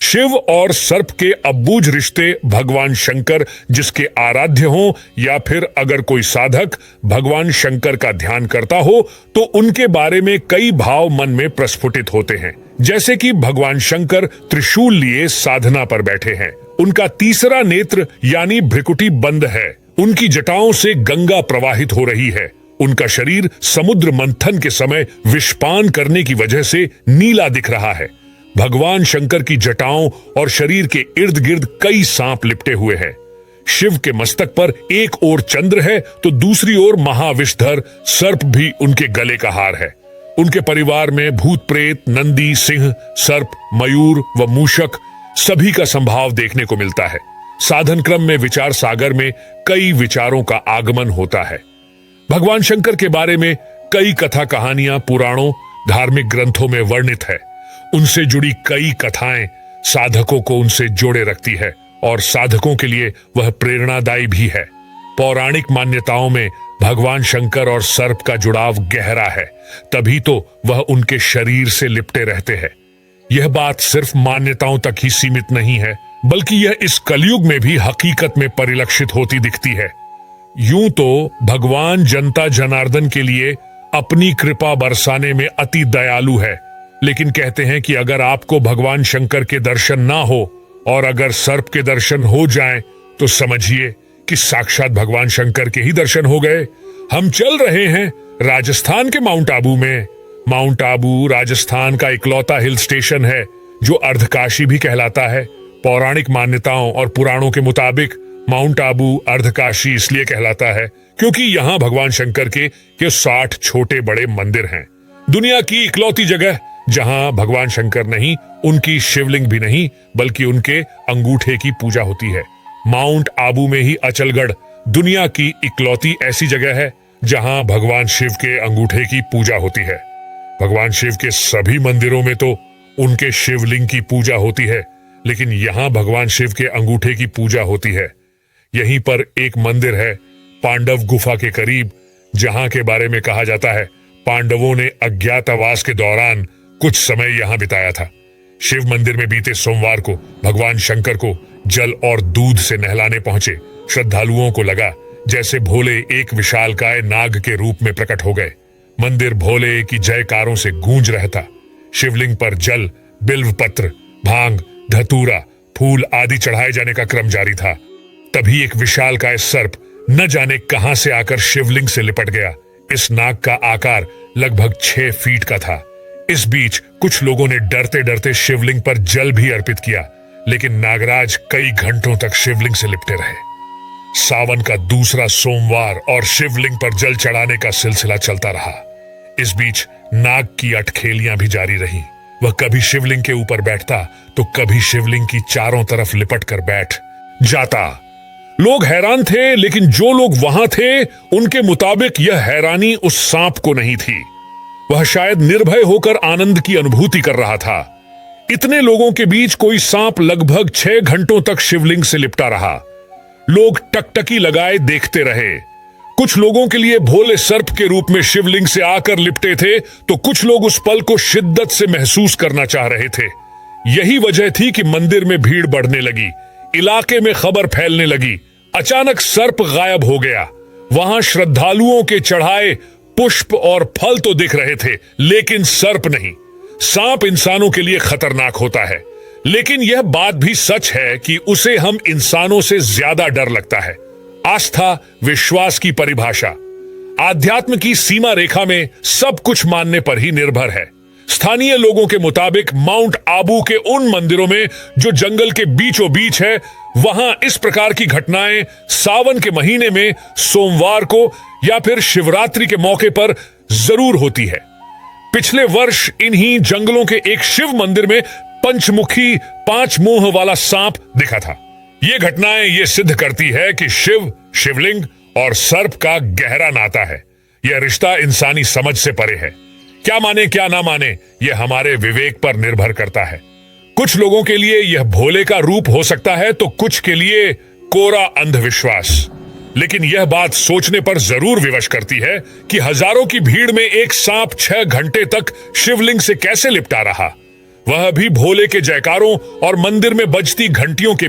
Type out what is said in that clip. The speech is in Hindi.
शिव और सर्प के अबूझ रिश्ते भगवान शंकर जिसके आराध्य हों या फिर अगर कोई साधक भगवान शंकर का ध्यान करता हो तो उनके बारे में कई भाव मन में प्रस्फुटित होते हैं। जैसे कि भगवान शंकर त्रिशूल लिए साधना पर बैठे हैं, उनका तीसरा नेत्र यानी भ्रिकुटी बंद है, उनकी जटाओं से गंगा प्रवाहित हो रही है, उनका शरीर समुद्र मंथन के समय विषपान करने की वजह से नीला दिख रहा है। भगवान शंकर की जटाओं और शरीर के इर्द गिर्द कई सांप लिपटे हुए हैं। शिव के मस्तक पर एक ओर चंद्र है तो दूसरी ओर महाविषधर सर्प भी उनके गले का हार है। उनके परिवार में भूत प्रेत, नंदी, सिंह, सर्प, मयूर व मूषक सभी का संभाव देखने को मिलता है। साधन क्रम में विचार सागर में कई विचारों का आगमन होता है। भगवान शंकर के बारे में कई कथा कहानियां पुराणों, धार्मिक ग्रंथों में वर्णित है। उनसे जुड़ी कई कथाएं साधकों को उनसे जोड़े रखती है और साधकों के लिए वह प्रेरणादायी भी है। पौराणिक मान्यताओं में भगवान शंकर और सर्प का जुड़ाव गहरा है, तभी तो वह उनके शरीर से लिपटे रहते हैं। यह बात सिर्फ मान्यताओं तक ही सीमित नहीं है, बल्कि यह इस कलयुग में भी हकीकत में परिलक्षित होती दिखती है। यूं तो भगवान जनता जनार्दन के लिए अपनी कृपा बरसाने में अति दयालु है, लेकिन कहते हैं कि अगर आपको भगवान शंकर के दर्शन ना हो और अगर सर्प के दर्शन हो जाएं, तो समझिए कि साक्षात भगवान शंकर के ही दर्शन हो गए। हम चल रहे हैं राजस्थान के माउंट आबू में। माउंट आबू राजस्थान का इकलौता हिल स्टेशन है जो अर्धकाशी भी कहलाता है। पौराणिक मान्यताओं और पुराणों के मुताबिक माउंट आबू अर्धकाशी इसलिए कहलाता है क्योंकि यहाँ भगवान शंकर के 60 छोटे बड़े मंदिर हैं। दुनिया की इकलौती जगह जहां भगवान शंकर नहीं, उनकी शिवलिंग भी नहीं, बल्कि उनके अंगूठे की पूजा होती है। माउंट आबू में ही अचलगढ़ दुनिया की इकलौती ऐसी जगह है जहां भगवान शिव के अंगूठे की पूजा होती है। भगवान शिव के सभी मंदिरों में तो उनके शिवलिंग की पूजा होती है, लेकिन यहां भगवान शिव के अंगूठे की पूजा होती है। यहीं पर एक मंदिर है पांडव गुफा के करीब, जहां के बारे में कहा जाता है पांडवों ने अज्ञातवास के दौरान कुछ समय यहां बिताया था। शिव मंदिर में बीते सोमवार को भगवान शंकर को जल और दूध से नहलाने पहुंचे श्रद्धालुओं को लगा जैसे भोले एक विशालकाय नाग के रूप में प्रकट हो गए। मंदिर भोले की जयकारों से गूंज रहता। शिवलिंग पर जल, बिल्व पत्र, भांग, धतूरा, फूल आदि चढ़ाए जाने का क्रम जारी था। तभी एक विशालकाय सर्प न जाने कहां से आकर शिवलिंग से लिपट गया। इस नाग का आकार लगभग 6 फीट का था। इस बीच कुछ लोगों ने डरते डरते शिवलिंग पर जल भी अर्पित किया, लेकिन नागराज कई घंटों तक शिवलिंग से लिपटे रहे। सावन का दूसरा सोमवार और शिवलिंग पर जल चढ़ाने का सिलसिला चलता रहा। इस बीच नाग की अटखेलियां भी जारी रही। वह कभी शिवलिंग के ऊपर बैठता तो कभी शिवलिंग की चारों तरफ लिपट कर बैठ जाता। लोग हैरान थे, लेकिन जो लोग वहां थे उनके मुताबिक यह हैरानी उस सांप को नहीं थी। वह शायद निर्भय होकर आनंद की अनुभूति कर रहा था। इतने लोगों के बीच कोई सांप लगभग 6 घंटों तक शिवलिंग से लिपटा रहा। लोग टकटकी लगाए देखते रहे। कुछ लोगों के लिए भोले सर्प के रूप में शिवलिंग से आकर लिपटे थे, तो कुछ लोग उस पल को शिद्दत से महसूस करना चाह रहे थे। यही वजह थी कि मंदिर में भीड़ बढ़ने लगी, इलाके में खबर फैलने लगी। अचानक सर्प गायब हो गया। वहां श्रद्धालुओं के चढ़ाए पुष्प और फल तो दिख रहे थे, लेकिन सर्प नहीं। सांप इंसानों के लिए खतरनाक होता है, लेकिन यह बात भी सच है कि उसे हम इंसानों से ज्यादा डर लगता है। आस्था, विश्वास की परिभाषा आध्यात्म की सीमा रेखा में सब कुछ मानने पर ही निर्भर है। स्थानीय लोगों के मुताबिक माउंट आबू के उन मंदिरों में जो जंगल के बीचों बीच है, वहां इस प्रकार की घटनाएं सावन के महीने में सोमवार को या फिर शिवरात्रि के मौके पर जरूर होती है। पिछले वर्ष इन्हीं जंगलों के एक शिव मंदिर में पंचमुखी 5 मुंह वाला सांप दिखा था। ये घटनाएं ये सिद्ध करती है कि शिव, शिवलिंग और सर्प का गहरा नाता है। यह रिश्ता इंसानी समझ से परे है। क्या माने क्या ना माने, यह हमारे विवेक पर निर्भर करता है। कुछ लोगों के लिए यह भोले का रूप हो सकता है, तो कुछ के लिए कोरा अंधविश्वास। लेकिन यह बात सोचने पर जरूर विवश करती है कि हजारों की भीड़ में एक सांप 6 घंटे तक शिवलिंग से कैसे लिपटा रहा। वह भी भोले के जयकारों और मंदिर में बजती घंटियों के